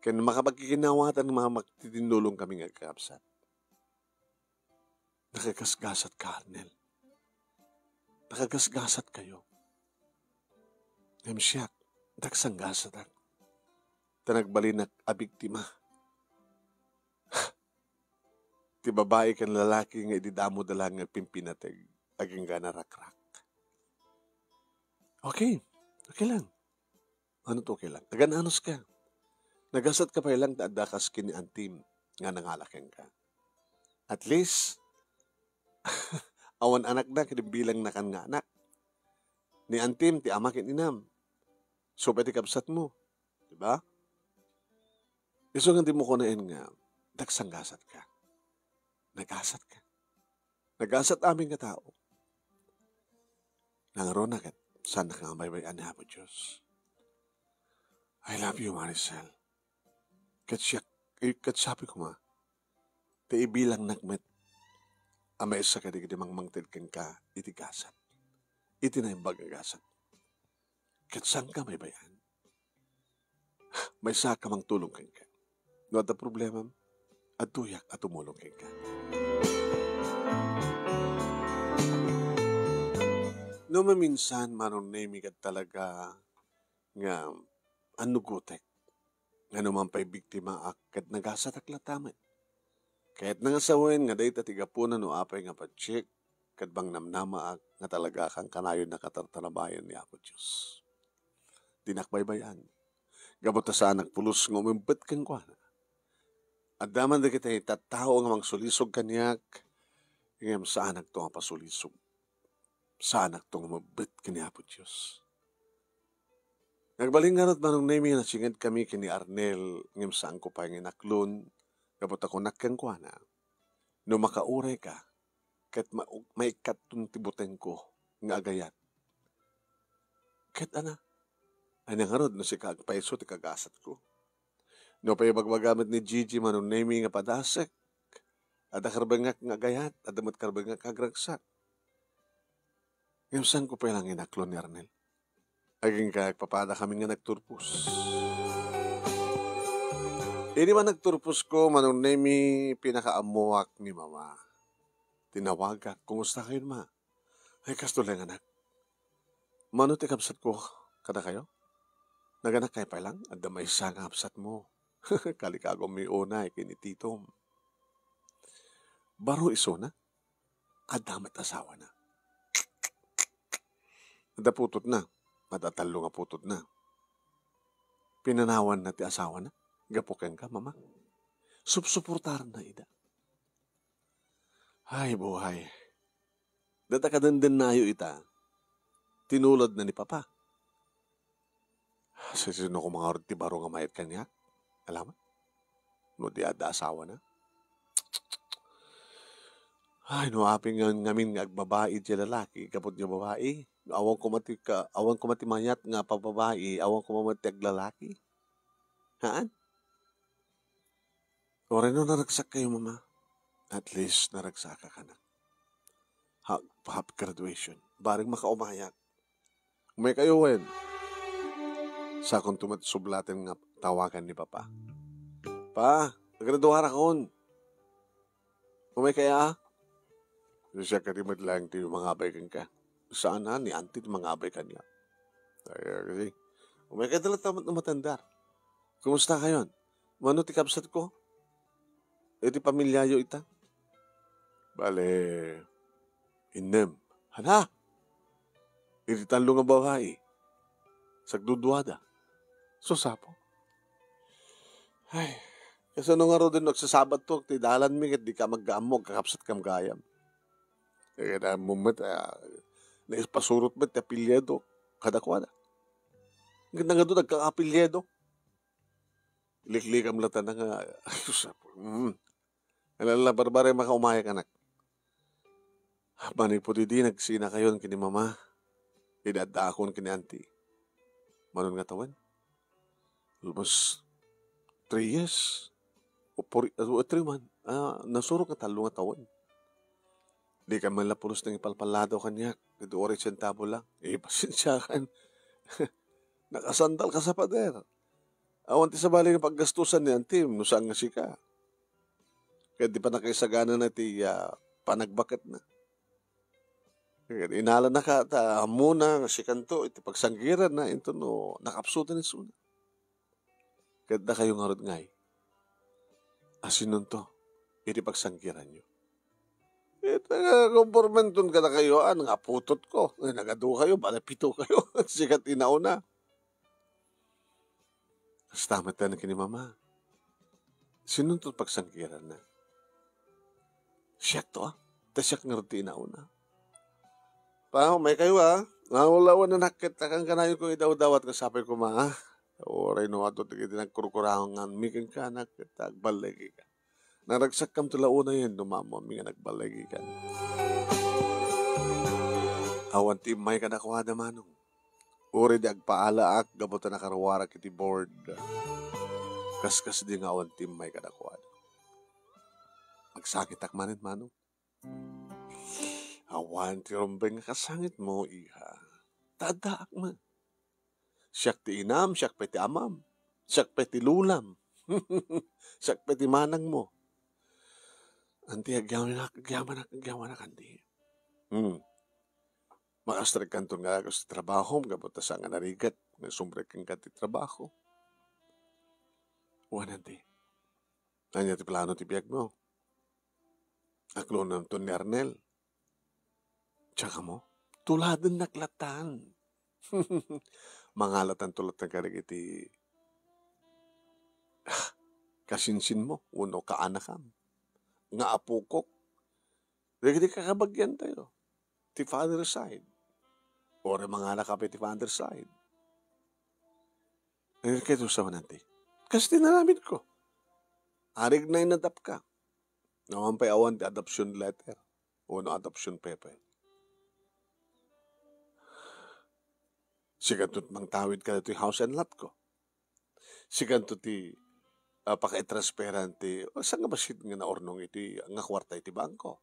Kaya makapagkikinawatan ng mga magtitinulong kami nga kakapsat. Nakagasgasat ka, Arnel. Nakagasgasat kayo. Ngam siyak, dagsanggasat ak. Tanagbalinak abiktima. Ti babae kan lalaki nga ididamo dala nga pimpinateg aging gana rakrak. Okay lang. Ano to okay lang? Nagananos ka. Nagasat ka pa lang taadakas kini antim nga nangalaking ka. At least, awan anak na bilang nakan nga anak. Ni antim ti ama kin inam. So pati kapsat mo. Diba? Iso nga di mo kunain nga, dagsanggasat ka. Nagasat ka. Nagasat aming katao. Nangaroon na kat, sana ka nga baybayan niya po Diyos. I love you, Maricel. Kat sabi ko ma, ti ibilang nagmet, amay sa kadigdi mangmangtid kang ka, iti gasat. Iti na yung bagagasat. Kat saan ka may bayan? May saka mang tulong kang ka. No at problema, at tuyak at tumulong kang ka. No maminsan manunemi ka talaga nga anugutek. Nga naman pa'y biktima akad nagasat aklataman. Kahit nangasawin nga dahi tatigapunan no apay nga patsik, kadbang namnama nga talaga kang kanayon na katartanabayan ni Apo Diyos. Dinakbaybayan. Gabot sa anak pulos nga umimbet kang kwa na. At daman da kita itatao nga mang sulisog kanyak, ngayam sa anak to nga pasulisog. Sa anak to nga mabit kini Apo Diyos. Nagbalingan at manong nami na singad kami kini Arnel, ngayam saan ko pa yung inaklon, gabot ako nakang na. No makauray ka, kat maikat tong tibuten ko, nga agayat. Kat ana, anang harod no si kagpaiso ti kagasat ko. No pa'y magmagamit ni Gigi manong nami nga padasek, at akarbangak nga agayat, at damat karbangak agragsak. Ngayam saan ko pa lang inaklon ni Arnel. Aging papada kami nga nagturpus. Hindi man nagturpus ko, manong nemi pinakaamuak ni mama. Tinawagak, kumusta kayo ma? Ay, kasto lang anak. Mano ti kapsat ko, kada kayo? Naganak kayo pa lang, at damay sa nga kapsat mo. Kalikago may una, kinititom. Baro iso na, at damat asawa na. Nadaputot na. Matatalo nga putot na. Pinanawan na ti asawa na. Gapuken ka, mama. Supsuportar na ida. Ay, buhay. Data ka din na ayo ita. Tinulad na ni papa. Sa sino ko mga orti baro nga mayat kanya. Alam mo? No di ada asawa na. Ay, no aping ngamin nga agbabae di lalaki. Kapot niya babae. Awang kumati mayat nga pababae, awang kumati aglalaki. Haan? O rin naragsak kayo, mama. At least naragsak ka na. Half graduation. Baring makaumayak. Umay kayo, wen. Sa kung sublatan nga tawagan ni papa. Pa, nagraduara kon. Umay kaya? Siya karimad lang tayo mga abay kang ka. Saan na ni auntie mga abay kanya. Kasi, umay kadala tamat na matandar. Kumusta kayon? Mano ti kapsat ko? iti pamilyayo ita. Bale, inem, hana, iti tanlo nga babae, sagdudwada. So sapo. Ay, kasi nung araw din nagsasabat to, ti dalan mi, di ka maggamog, kakapsat kam gayam. Kaya na moment, naipasurot ba, ti apelyedo, kadakwada. Ganda nga doon, nagkakapelyedo. Liklikam lata na nga, ay, sapo. Alala, barbare makaumaya ka anak. Mani po di nagsina kayon kini mama. Idadakon kini auntie. Manon nga tawan. Almost 3 years. O 3 man. Nasurok nga talo nga tawan. Di ka man lapulos ng ipalpalado kanya. Ito oras sentabo lang. Pasensya kan. Nakasandal ka sa pader. Awan ti sa bali ng paggastusan ni auntie. Nusang nga sika. Kaya di pa nakaisagana na ti panagbakat na. Kaya inala na ka, muna, si kanto, iti pagsanggiran na, ito no, nakapsutan ni suna. Kaya na kayo nga rin ngay. Asin nun to, iti pagsanggiran nyo. Ito nga, kompormenton ka na kayo, nga putot ko, nagado kayo, balapito kayo, sikat inauna. Stamat na kini mama. Sinun to pagsanggiran na. Siyak to Tasyak nga rin inauna. Pa, may kayo Nawalawan na nakit. Takang kanayon kong idaw-dawat kasapay ko Oray no ato tigiti nagkurkurahong nga. Mikin ka nakit. Agbalagi ka. Naragsak kam tula una yun. Dumamo. Minga nagbalagi ka. Awan timay ka na kuha na manong. Uri di agpaala ak. Gabota na karawara kiti board. Kaskas di nga awan timay ka na kuha. Magsakit ak manit manong. Awan ti rombeng kasangit mo, iha. Tadaak man. Siyak ti inam, siyak peti amam. Siyak peti lulam. Siyak peti manang mo. Anti agyaman na kandi. Makastrik kanton nga ako sa trabaho, kapot sa nga narigat, may sumbrek kang kati trabaho. Wan anti. Anya ti plano ti biyag mo. Aklo ng to ni Arnel. Tsaka mo, tuladan naklatan. Mangalatan tulad ng karig iti kasinsin mo, uno kaanakam. Nga apukok. Dagiti kakabagyan tayo. Ti father side. O mga anak ti father side. Kaya sa mananti. Kasi tinaramid ko. Arig na inadap ka. Naman pa awan ti adoption letter. O adoption paper. Sigantot mang tawid ka na ito house and lot ko. Sigantot ti paka-transparent ti saan nga basit nga naornong iti nga kwarta iti bangko.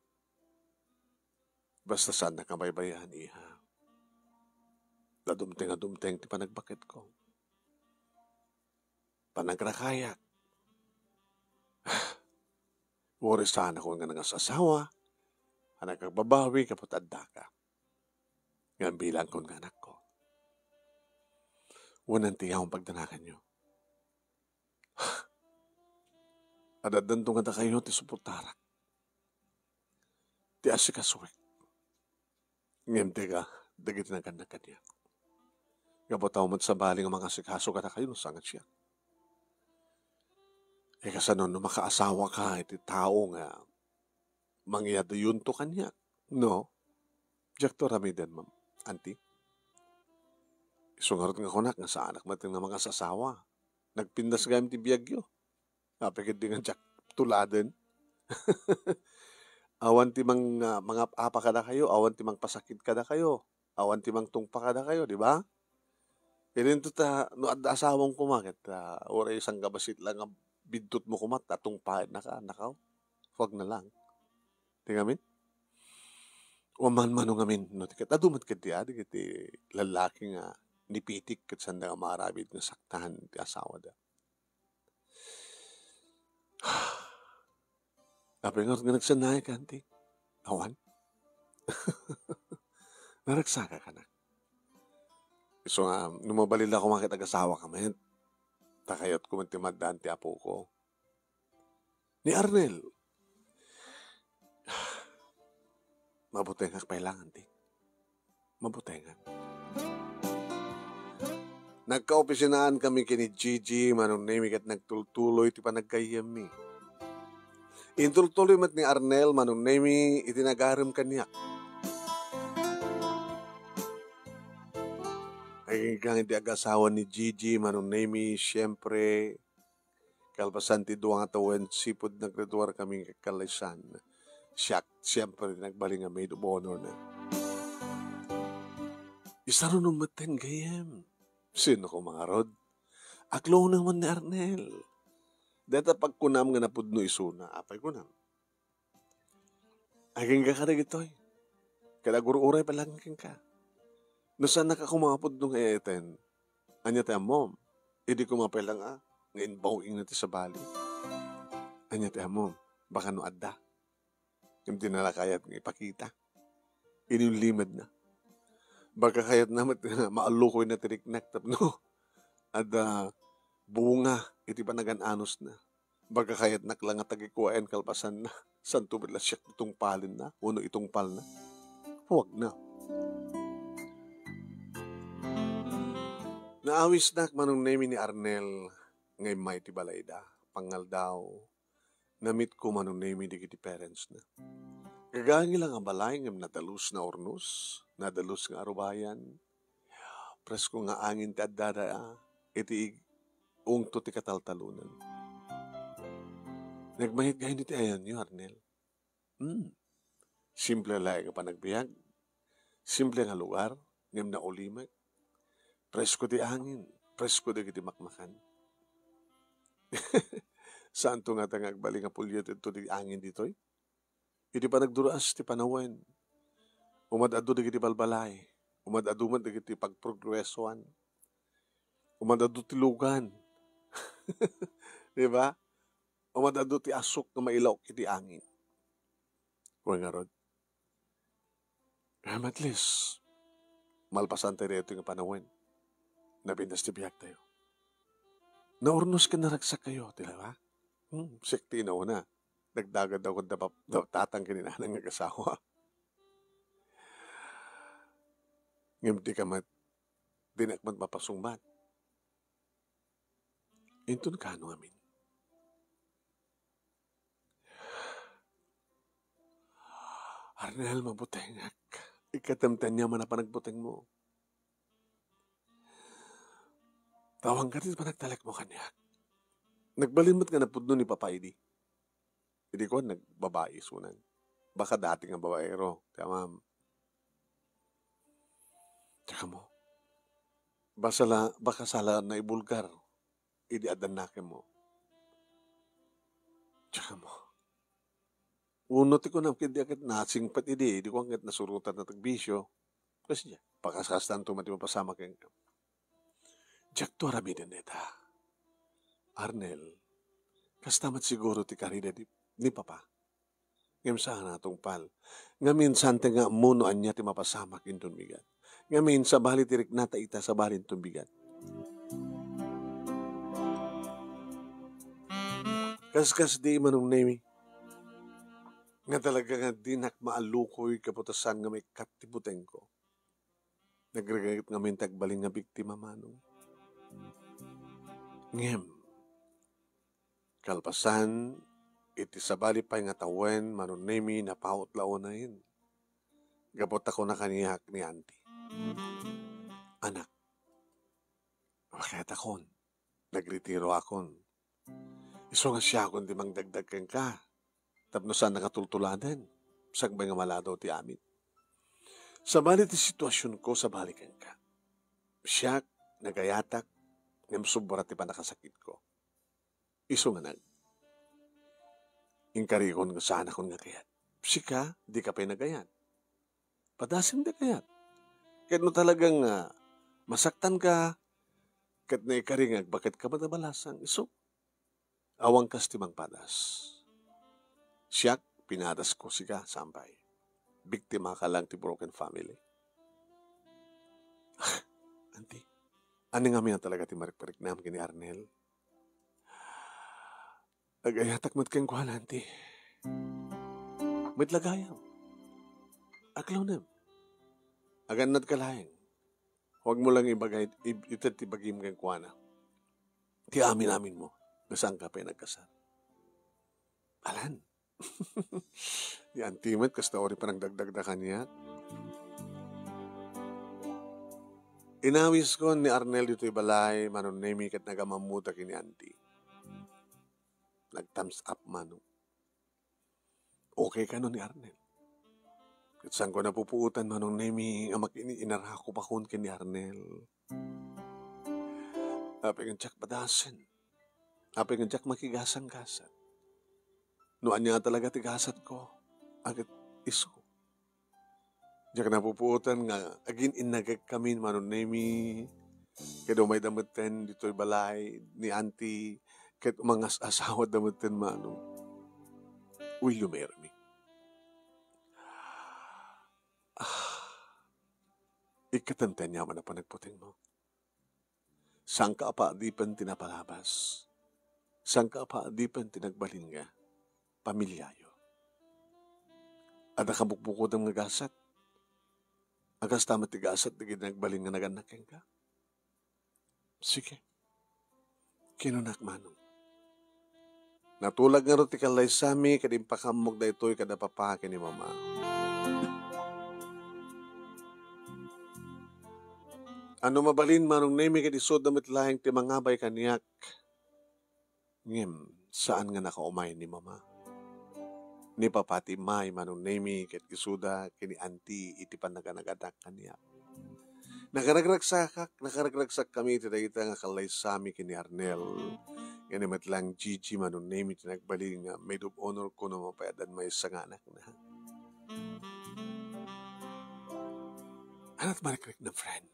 Basta saan nakabaybayan iha. Nadumteng ti panagbakit ko. Panagrakayak. Wari sana ko nga nangasasawa. Anak kagbabawi kapot adda ka. Nga bilang ko nga anak ko. Unang tiyaw ang pagdanakan nyo. Adadantong nga kayo ti suputarak. Ti asikaswek. Ngayon ka, dagiti na kanya. Gabotaw mat sa baling ang mga asikaso ka na kayo, sangat siya. Kasanon, no makaasawa ka, iti tao nga, mangyado yun to kanya. No? Jack to ramidan, ma'am. Auntie? Isungarot nga kunak nga sa anak mating nga mga sasawa. Nagpindas gayam ti biyagyo. Napikit di nga Jack tuladen. Awan ti mga apa kada kayo, awan ti mang pasakit kada kayo, awan ti mang tungpa kada kayo, di ba? Ganito no asawang kumakit, oray isang gabasit lang nga bidtot mo kumat, tungpain na ka, nakaw. Huwag na lang. Tingamin? Waman ngamin, no, adumat ka di lalaki nga, nipitik kat sanda nga marabit nga saktahan ti asawa da. Tapi nga nagsanay ka, auntie. Awan? Naragsaka ka na. So nga, numabalila ko makita asawa ka, men. Takayot ko mantimadaan ti apo ko. Ni Arnel, mabutengak pailangan ti. Mabutengak. Nagkaopisinaan kami kini Gigi, manunimik at nagtultuloy, iti pa nagkayam mi. Intultuloy mat ni Arnel, manunimi, itinagaram kaniyak. Ay kang iti agasawa ni Gigi, manunimi, siyempre, kalpasan ti duwang atawen, sipod nagretuar kaming kakalisan. Siyak, siyempre, nagbaling nga maid of honor na. Isa rin umateng gayem. Sino ko mga rod? Aklo naman ni Arnel. Data pagkunam nga napudno isuna, apay kunam. Aging ka karag ito'y. Kada guru-uray palang ka. Nusan nakakumapod nung eten. Anya tayo mom. Hindi ko mapelang ngayon bawing natin sa bali. Anya tayo mom. Baka no adda. Yung tinalakayat ng ipakita. Inulimad na. Baka kayat naman maalukoy na tiriknak tapno. Ada bunga iti panagan-anos na. Baka kayat naklang at tagikuain kalpasan na. Santo bila siya itong palin na. Uno itong pal na. Huwag na. Naawis na manong name ni Arnel ngay may ti balayda. Pangal daw. Namit ko manong name di kiti parents na. Gagangi lang ang balay ng nadalus na ornos, nadalus nga arubayan, presko nga angin ti addada, iti ungto ti kataltalunan. Nagmahit gayon iti ayan nyo, Arnel. Simple lang nga panagbiag, simple nga lugar, ngam na ulimag, presko ti angin, presko di kiti makmakan. Saan to nga tangag bali nga pulyot ito ti angin dito'y? Iti pa nagduras ti panawen. Umadado di kiti balbalay. Umadado man di kiti pagprogresoan. Umadado ti lugan. Diba? Umadado ti asok na mailaw iti angin. Kung nga rod. At least, malpasan tayo ito yung panawen. Napindas ti biyak tayo. Naurnos ka naragsak kayo, diba? Sekti na una. Nagdagad ako tatang kininanang nag-asawa. Ngayon di ka dinakmat mapasungbat. Intun ka ano amin. Arnel, mabutengak. Ikatamtan niya man na panagbuteng mo. Tawang ka rin pa nagtalak mo kanyak. Nagbalimot nga na pudno ni Papa Idi. Hindi ko nagbabae sunan. Baka dating ang babaero. Kaya ma'am. Tsaka mo. Baka sala na ibulgar. Idi adan mo. Tsaka mo. Uno ti ko na kiti nasing pat idi. Hindi ko hanggat nasurutan na tagbisyo. Kasi niya. Pakasastan tumati mapasama kayong. Jack to aramidan neta. Arnel. Kastamat siguro ti karida ni Papa. Ngam saan natong pal. Ngamin sante nga muno anya ti mapasamak intun bigat. Ngamin sa bali tirik nata ita sa bali intun bigat. Kaskas di manong nemi. Nga talaga nga dinak maalukoy kaputasan nga may katibuteng ko. Nagragagit ngamin tagbaling nga biktima manong. Ngem. Kalpasan, iti sabali pa nga tawen, manunemi na paut laonayin. Gabot ako na kaniyak ni auntie. Anak, bakit akon? Nagretiro akon. Iso nga siya akon di mangdagdag kang ka. Tapno saan nakatultulanan. Sagbay nga maladaw ti amin. Sabali ti sitwasyon ko sa balikan ka. Siya, nagayatak, ngam subra ti pa nakasakit ko. Iso nga ingkarikon nga sana kon nga kayat. Sika, di ka pa nagayat. Padasim di kayat. Kahit mo talagang masaktan ka, kahit na ikaringag, bakit ka madabalasang? Iso, awang kas timang padas. Siyak, pinadas ko sika, sampay. Biktima ka lang ti broken family. Auntie, ano nga mina talaga ti marik-parik namin kini Arnel? Agayatak mat kang kuhan, auntie. Mitlagayam. Aklaw na. Aganad ka laing. Huwag mo lang itat ibagim kang kuhan na. Ti amin mo. Nasaan ka pa nagkasal? Alan. Di auntie mat, kasta ori pa nagdagdag na kanya. Inawis ko ni Arnel dito'y balay, manon nemi kat nagamamuta kini auntie. Nag-thumbs up mano. Okay ka no ni Arnel. At saan ko napupuutan manong nemi, amak inarako pa kun kini Arnel. Apay ng tsak padasan. Apay ng tsak makigasang-gasat. Noan niya talaga tigasat ko. Agad isko. Diyak napupuutan nga, agin inagag kami manon nemi. Kaya may damutin dito'y balay ni auntie. Kaya mga asawa damutin mano. Will you marry me? Ikatantan niya man na panagputing mo. Sang ka pa di pan tinapalabas. Sang ka pa di pan tinagbalin nga. Pamilyayo. At nakabukbukod ang nagasat. Agas tama tigasat na ginagbalin nga naganakin ka. Sige. Kinunak manong. Natulag nga ro ti kalay sami kadim pakamog da ito'y kada papakin ni mama. Ano mabalin manong nemi kadisod damit lahing ti mangabay kaniyak. Ngem, saan nga nakaumay ni mama? Ni papati may manong nemi ket isuda kini auntie iti panaganagadак kaniyak. Nakaragragsak kami iti dayta nga kalay sami kini Arnel. Yan naman lang Gigi manong nemi tinagbalin nga maid of honor ko na mapayadan may sanganak na. Anat marikrik na friend.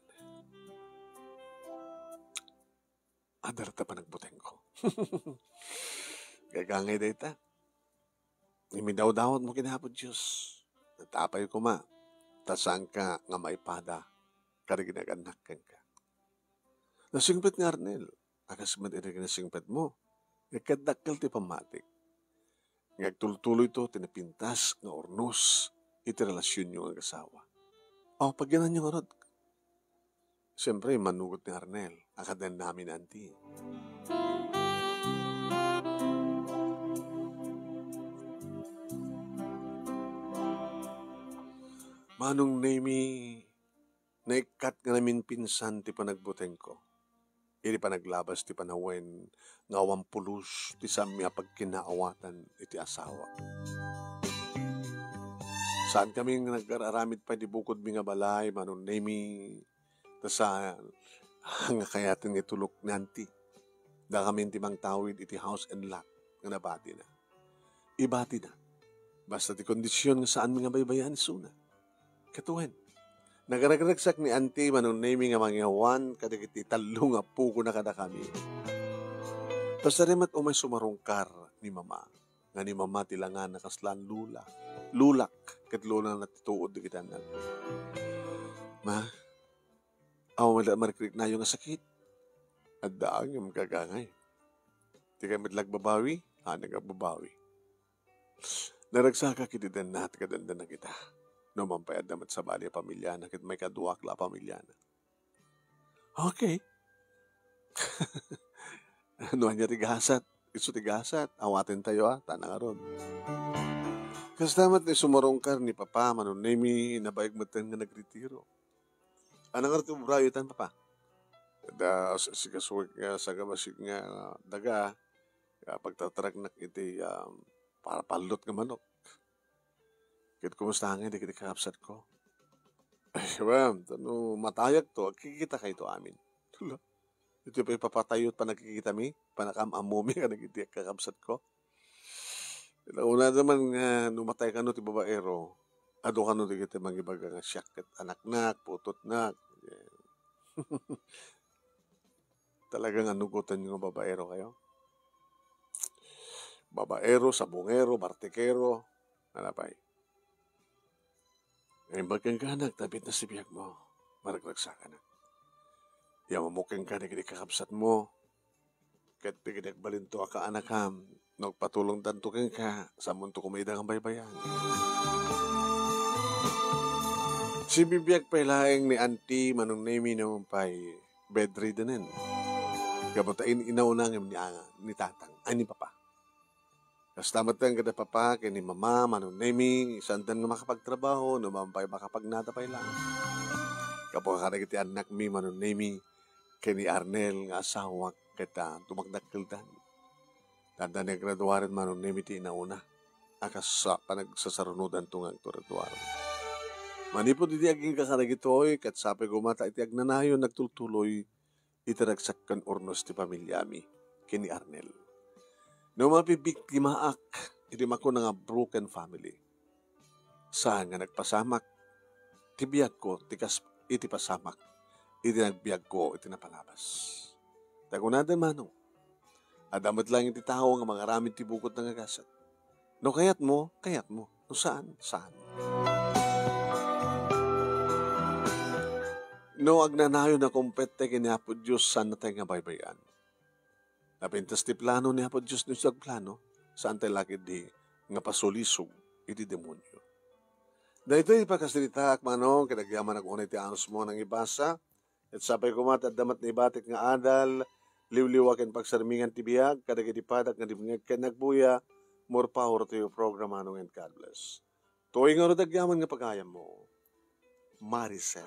Adar ta pa nagbuteng ko. Gagangay dayta. Imidaw-dawat mo kinahapon Diyos. Natapay ko ma. Tasang ka nga maipada. Kariginagannak ka. Nasingpit nga Arnel. Akas matiri ka nasingpit mo. Nagkadakkel ti pamatik. Ngagtultuloy to tinapintas nga ornos. Iti relasyon nyo ang kasawa. O, pag ganan nyo nga rod. Siyempre, manugot ni Arnel. Akadan namin auntie. Manong nemi, naikat nga namin pinsan ti panagbuteng ko. Iti panaglabas ti panawen nga wampulus ti samya pagkinaawatan iti asawa. Saan kami nag-araramid pa di bukod mi nga balay, manong nemi, sa nga kayatin nga tulok ni auntie. Da kami timang tawid iti house and lot nga nabati na. Ibati na. Basta ti kondisyon nga saan mga baybayan suna. Katuwen. Nagaragraksak ni auntie manong nemi nga mangyawan kadagiti talo nga puko na kada kami. Basta remat umay sumarungkar ni mama. Nga ni mama tilangan nakaslan lulak kat lula na tituod di kita na. Ma, marikrik na yung sakit. At daang yung kagangay. Di ka midlagbabawi, nagababawi. Naragsaka kitidan na at kadanda na kita. No mampayad naman sa bali pamilya na kit may kaduwak la pamilya na. Okay. Ano niya tigasat? Isu tigasat. Awatin tayo tanang aron. Kasi damat ni sumarongkar ni papa manon nemi nabayag matan nga nagretiro. Anang arti ubrayutan papa? Da sikasuwag nga sa gamasig nga daga pagtatragnak iti para palot nga manok. Kit kumusta nga di kita kakapsat ko. Ay, ma'am, matayag to, kikita kayo to amin. Tula. Ito pa ipapatayot pa nakikita mi, panakam-amumi ka nagitiyak kakapsat ko. Una naman nga, numatay ka no ti babaero, ado ka no ti kita magibaga nga siyakit anak-nak, putot-nak. Talagang anugutan yung babaero kayo. Babaero, sabungero, bartikero, anapay. Ngayon bagang ka nagtabit na si biyag mo, maraglagsa ka na. Yaw mamukeng ka na kakapsat mo, kat pinagbalin to ka anakam, Nagpatulong tantukin ka sa mundo kumaida ng baybayan. Si bibiyag pailaeng ni auntie manong nemi naman pa'y bedridden. Kabutain inaunang ni tatang, ay ni papa. Kastamat lang kada papa, kay ni mama, manong nemi, isandan nga makapagtrabaho, naman pa'y makapagnatapay lang. Kapag karagiti anak mi manong nemi, kay ni Arnel nga asawa kita tumakdakildan. Tanda na graduaran manong nemi ti inauna. Akas sa panagsasarunudan tungang graduaran. Manipod iti aging kakaragitoy, kat sabi gumata iti agnanayon nagtultuloy, itaragsakan ornos ti pamilyami, kini Arnel. No mapibiktimaak, iti mako nga broken family. Saan nga nagpasamak, ti biyag ko, iti pasamak, iti nagbiag ko, iti napalabas. Tagunadan manong, adamat lang iti tao nga mga ramid ti bukod ng agasat. No kayat mo. No saan? No agnanayo na kumpete kini Apo Diyos saan na tayo nga baybayan. Napintas ti plano ni Apo Diyos ni siyag plano saan tayo lakid di nga pasulisog iti demonyo. Dahito ipakasalita akmanong kinagyaman nag-unay ti anos mo nang ibasa at sapay kumat at damat ni batik nga adal liwliwakin pagsarmingan ti biyag kadagiti padak nga dibungag ken nagbuya more power to your program anong and God bless. Tuwing nga rodagyaman nga pagayam mo, Maricel.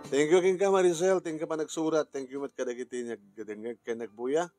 Thank you king ka Maricel, thank you pa nagsurat, thank you mat kadagiti nagdengag ken nagbuya.